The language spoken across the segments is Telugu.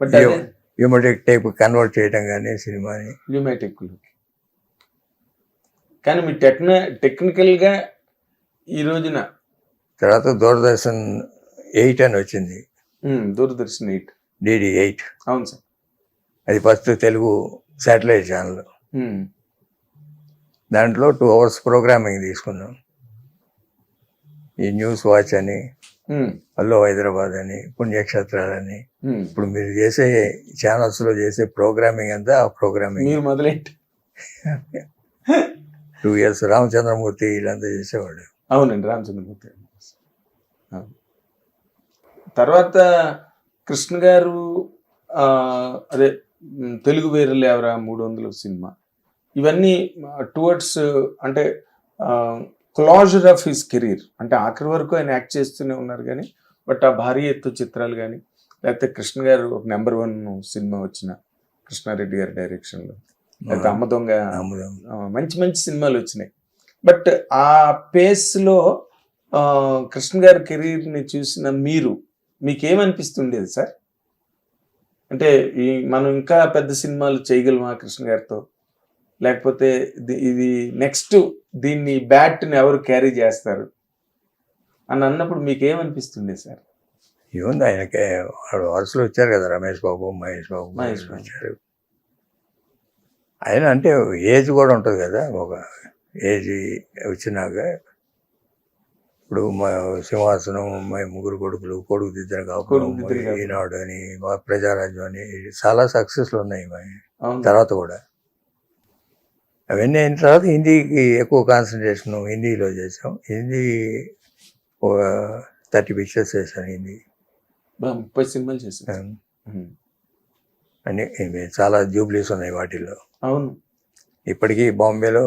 బట్ అదే న్యూమాటిక్ టైప్ కన్వర్ట్ చేయడం కానీ సినిమాని. న్యూమాటిక్ కానీ మీ టెక్నికల్గా ఈ రోజున తర్వాత దూరదర్శన్ 8 అని వచ్చింది, దూరదర్శన్ 8, DD 8. అవును సార్. అది ఫస్ట్ తెలుగు శాటిలైట్ ఛానల్. దాంట్లో 2 hours ప్రోగ్రామింగ్ తీసుకున్నాం. ఈ న్యూస్ వాచ్ అని, హలో హైదరాబాద్ అని, పుణ్యక్షేత్రాలని, ఇప్పుడు మీరు చేసే ఛానల్స్లో చేసే ప్రోగ్రామింగ్ అంతా ఆ ప్రోగ్రామింగ్ మీరు మొదలెట్టి 2 years రామచంద్రమూర్తి వీళ్ళంతా చేసేవాడు. అవునండి, రామచంద్రమూర్తి. తర్వాత కృష్ణ గారు అదే తెలుగు వేరులు ఎవరా 300 సినిమా, ఇవన్నీ టువర్డ్స్ అంటే క్లోజర్ ఆఫ్ హిస్ కెరీర్, అంటే ఆఖరి వరకు ఆయన యాక్ట్ చేస్తూనే ఉన్నారు. కానీ బట్ ఆ భారీ ఎత్తు చిత్రాలు కానీ, లేకపోతే కృష్ణ గారు ఒక నెంబర్ 1 సినిమా వచ్చిన కృష్ణారెడ్డి గారి డైరెక్షన్లో, లేకపోతే అమ్మ దొంగ, మంచి మంచి సినిమాలు వచ్చినాయి. బట్ ఆ పేస్లో కృష్ణ గారి కెరీర్ని చూసిన మీకేమనిపిస్తుండేది సార్? అంటే మనం ఇంకా పెద్ద సినిమాలు చేయగలమా కృష్ణ గారితో, లేకపోతే ఇది నెక్స్ట్ దీన్ని బ్యాట్ని ఎవరు క్యారీ చేస్తారు అని అన్నప్పుడు మీకేమనిపిస్తుండే సార్? ఏముంది, ఆయనకి వరుసలో వచ్చారు కదా, రమేష్ బాబు, మహేష్ బాబు వచ్చారు. ఆయన అంటే ఏజ్ కూడా ఉంటుంది కదా, ఒక ఏజ్ వచ్చినాక ఇప్పుడు మా సింహాసనం, మా 3 కొడుకులు, కొడుకు దిద్దరు కాకుండా ఈనాడు అని, ప్రజారాజ్యం అని చాలా సక్సెస్లు ఉన్నాయి తర్వాత కూడా. అవన్నీ అయిన తర్వాత హిందీకి ఎక్కువ కాన్సన్ట్రేషన్ హిందీలో చేసాం. హిందీ 30 pictures చేశాను హిందీ. 30 సినిమాలు చేశాను. అన్ని చాలా జూబ్లీస్ ఉన్నాయి వాటిల్లో. అవును, ఇప్పటికీ బాంబేలో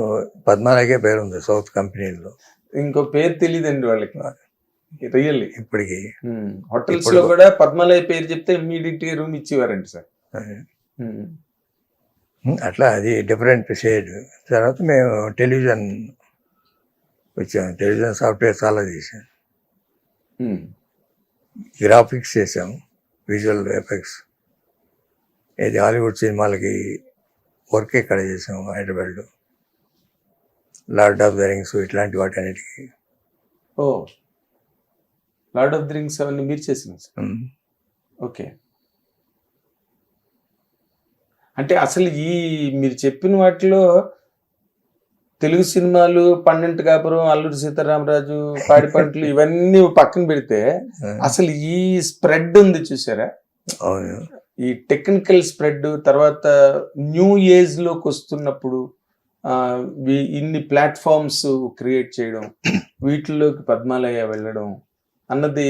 పద్మాలకే పేరు ఉంది సౌత్ కంపెనీలో. ఇంకో పేరు తెలియదండి వాళ్ళకి రియల్లీ. ఇప్పటికి హోటల్స్ లో కూడా పద్మాలయ పేరు చెప్తే ఇమ్మీడియట్ గా రూమ్ ఇచ్చేవారండి సార్. అట్లా అది డిఫరెంట్ షేడ్. తర్వాత మేము టెలివిజన్ వచ్చాము, టెలివిజన్ సాఫ్ట్వేర్ చాలా చేసాం, గ్రాఫిక్స్ చేసాం, విజువల్ ఎఫెక్ట్స్. ఇది హాలీవుడ్ సినిమాలకి వర్క్ ఇక్కడ చేసాం హైదరాబాద్లో, లార్డ్ ఆఫ్ ద రింగ్స్ ఇట్లాంటి వాటి అన్నిటికీ. ఓ, లార్డ్ ఆఫ్ ద రింగ్స్ అవన్నీ మీరు చేసినారు సార్? ఓకే. అంటే అసలు మీరు చెప్పిన వాటిలో తెలుగు సినిమాలు, పన్నెంటు కాపురం, అల్లూరి సీతారామరాజు, పాడి పంటలు ఇవన్నీ పక్కన పెడితే అసలు ఈ స్ప్రెడ్ ఉంది చూసారా, ఈ టెక్నికల్ స్ప్రెడ్. తర్వాత న్యూ ఏజ్ లోకి వస్తున్నప్పుడు ఇన్ని ప్లాట్ఫామ్స్ క్రియేట్ చేయడం, వీటిలోకి పద్మాలయ వెళ్ళడం అన్నది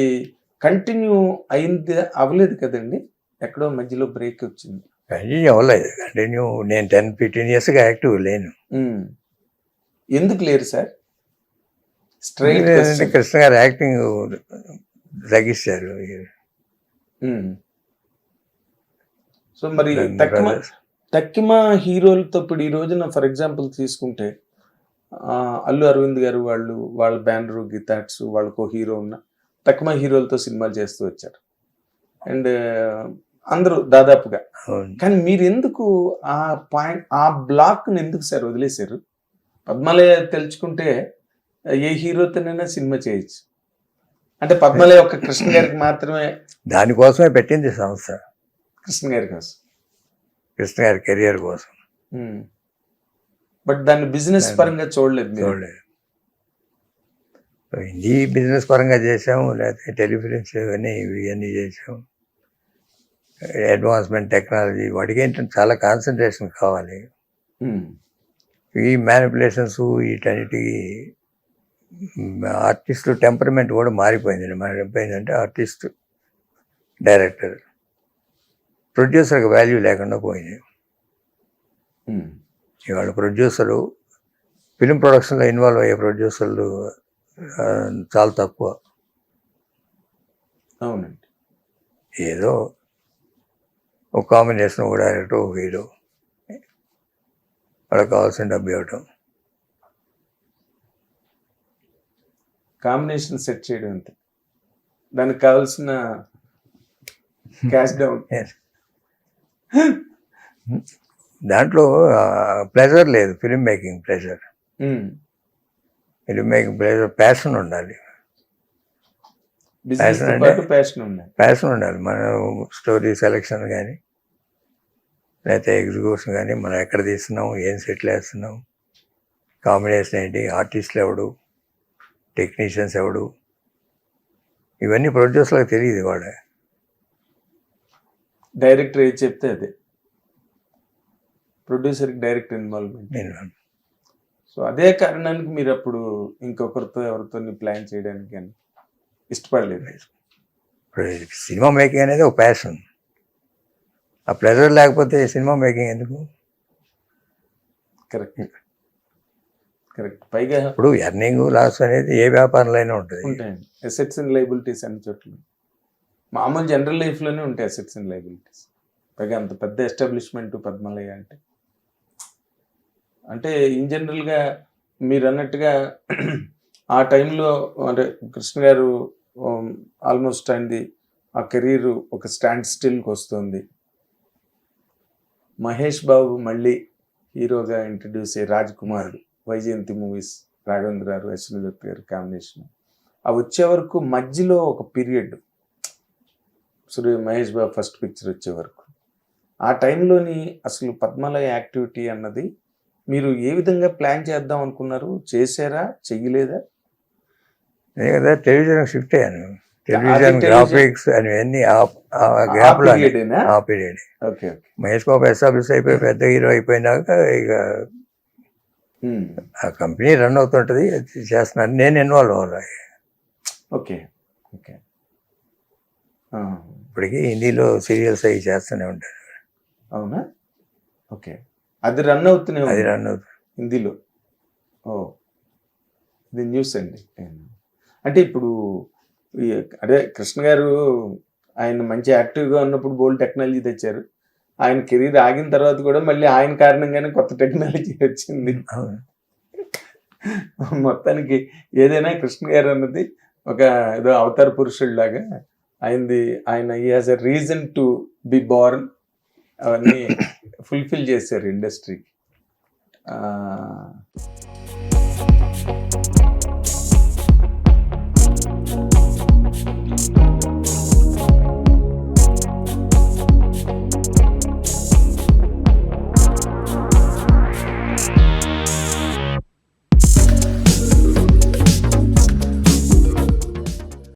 కంటిన్యూ అవ్వలేదు కదండి, ఎక్కడో మధ్యలో బ్రేక్ వచ్చింది. కంటిన్యూ అవ్వలేదు. కంటిన్యూ నేను 10-15 yearsగా యాక్టివ్ లేను. ఎందుకు లేరు సార్? స్ట్రైట్ కృష్ణ గారు యాక్టింగ్ తగ్గిస్తారు. సో మరి తక్కిమ హీరోలతో ఇప్పుడు ఈ రోజున ఫర్ ఎగ్జాంపుల్ తీసుకుంటే అల్లు అరవింద్ గారు వాళ్ళ బ్యానరు గీతాట్స్, వాళ్ళకు హీరో ఉన్న తక్కిమ హీరోలతో సినిమాలు చేస్తూ వచ్చారు. అండ్ అందరూ దాదాపుగా. కానీ మీరు ఎందుకు ఆ బ్లాక్ని ఎందుకు సార్ వదిలేశారు? పద్మాలయ తెలుసుకుంటే ఏ హీరోతోనైనా సినిమా చేయొచ్చు. అంటే పద్మాలయ ఒక కృష్ణ గారికి మాత్రమే, దానికోసమే పెట్టింది సంస్థ, కృష్ణ గారి కోసం, కృష్ణ గారి కెరియర్ కోసం. బట్ దాన్ని బిజినెస్ పరంగా చూడలేదు. హిందీ బిజినెస్ పరంగా చేసాము, లేకపోతే టెలిఫిలిమ్స్ ఇవన్నీ చేసాము. అడ్వాన్స్మెంట్ టెక్నాలజీ వాటికి ఏంటంటే చాలా కాన్సన్ట్రేషన్ కావాలి. ఈ మ్యానిపులేషన్స్ వీటన్నిటికీ ఆర్టిస్టు టెంపర్మెంట్ కూడా మారిపోయింది. మారిపోయిందంటే ఆర్టిస్ట్, డైరెక్టర్, ప్రొడ్యూసర్కి వాల్యూ లేకుండా పోయింది. ఇవాళ ప్రొడ్యూసరు, ఫిలిం ప్రొడక్షన్లో ఇన్వాల్వ్ అయ్యే ప్రొడ్యూసర్లు చాలా తక్కువ. అవునండి. ఏదో ఒక కాంబినేషన్, ఒక డైరెక్టర్, ఒక హీరో, వాళ్ళకి కావాల్సిన డబ్బు ఇవ్వటం, కాంబినేషన్ సెట్ చేయడం అంతే, దానికి కావాల్సిన క్యాష్ డౌన్. దాంట్లో ప్లెజర్ లేదు, ఫిల్మ్ మేకింగ్ ప్లెజర్. ఉమ్. ఫిల్మ్ మేకింగ్ ప్లెజర్, ప్యాషన్ ఉండాలి. బిజినెస్ తో Passion పాటు ప్యాషన్ ఉన్నాయి. ప్యాషన్ ఉండాలి. మన స్టోరీ సెలెక్షన్ కానీ లేకపోతే ఎగ్జిక్యూషన్ కానీ, మనం ఎక్కడ తీస్తున్నాం, ఏం సెటిల్ వేస్తున్నాం, కాంబినేషన్ ఏంటి, ఆర్టిస్టులు ఎవడు, టెక్నీషియన్స్ ఎవడు, ఇవన్నీ ప్రొడ్యూసర్లకు తెలియదు వాళ్ళ. డైరెక్టర్ ఏది చెప్తే అదే, ప్రొడ్యూసర్కి డైరెక్ట్ ఇన్వాల్వ్మెంట్. సో అదే కారణానికి మీరు అప్పుడు ఇంకొకరితో ఎవరితో ప్లాన్ చేయడానికి కానీ ఇష్టపడలేదు. సినిమా మేకింగ్ అనేది ఒక ప్యాషన్. ఆ ప్లెజర్ లేకపోతే సినిమా మేకింగ్ ఎందుకు? Correct correct. పైగా ఇప్పుడు ఎర్నింగ్ లాస్ అనేది ఏ వ్యాపారంలో అయినా ఉంటుంది. ఉంటాయండి అసెట్స్ అండ్ లైబిలిటీస్ అన్ని చోట్ల. మామూలు జనరల్ లైఫ్లోనే ఉంటాయి అసెట్స్ అండ్ లైబిలిటీస్. పైగా అంత పెద్ద ఎస్టాబ్లిష్మెంట్ పద్మలయ అంటే ఇన్ జనరల్గా మీరు అన్నట్టుగా ఆ టైంలో అంటే కృష్ణ గారు ఆల్మోస్ట్ అయింది, ఆ కెరీర్ ఒక స్టాండ్ స్టిల్కి వస్తుంది. మహేష్ బాబు మళ్ళీ హీరోగా ఇంట్రడ్యూస్ అయ్యి రాజ్ కుమారుడు, వైజయంతి మూవీస్, రాఘవేంద్ర గారు, అశ్విని దత్ గారు కాంబినేషన్. అవి వచ్చే వరకు మధ్యలో ఒక period, Mahesh Babu first picture వచ్చే వరకు, ఆ టైంలోని అసలు పద్మలయ యాక్టివిటీ అన్నది మీరు ఏ విధంగా ప్లాన్ చేద్దాం అనుకున్నారు? చేశారా, చెయ్యలేదా? అదే కదా, టెలివిజన్ షిఫ్ట్ అయ్యాను. టెలివిజన్ గ్రాఫిక్స్ అని గ్యాప్లో ఆ పీరియడ్. మహేష్ బాబు ఎస్టాబ్లిష్ అయిపోయి పెద్ద హీరో అయిపోయినాక ఇక ఆ కంపెనీ రన్ అవుతుంటుంది, చేస్తున్నాను, నేను ఇన్వాల్వ్ అవ్వాలి. Okay okay. ఇప్పటికీ హిందీలో సీరియల్స్ అవి చేస్తూనే ఉంటాను. అవునా? ఓకే. అది రన్ అవుతూనే అది రన్ అవుతుంది హిందీలో. ఓ, ఇది న్యూస్ అండి. అంటే ఇప్పుడు అదే కృష్ణ గారు ఆయన మంచి యాక్టివ్గా ఉన్నప్పుడు బోల్డ్ టెక్నాలజీ తెచ్చారు. ఆయన కెరీర్ ఆగిన తర్వాత కూడా మళ్ళీ ఆయన కారణంగానే కొత్త టెక్నాలజీ వచ్చింది. మొత్తానికి ఏదైనా కృష్ణ గారు అన్నది ఒక ఏదో అవతార పురుషుడిలాగా ఆయన he has a reason to be born. అవన్నీ ఫుల్ఫిల్ చేశారు ఇండస్ట్రీకి.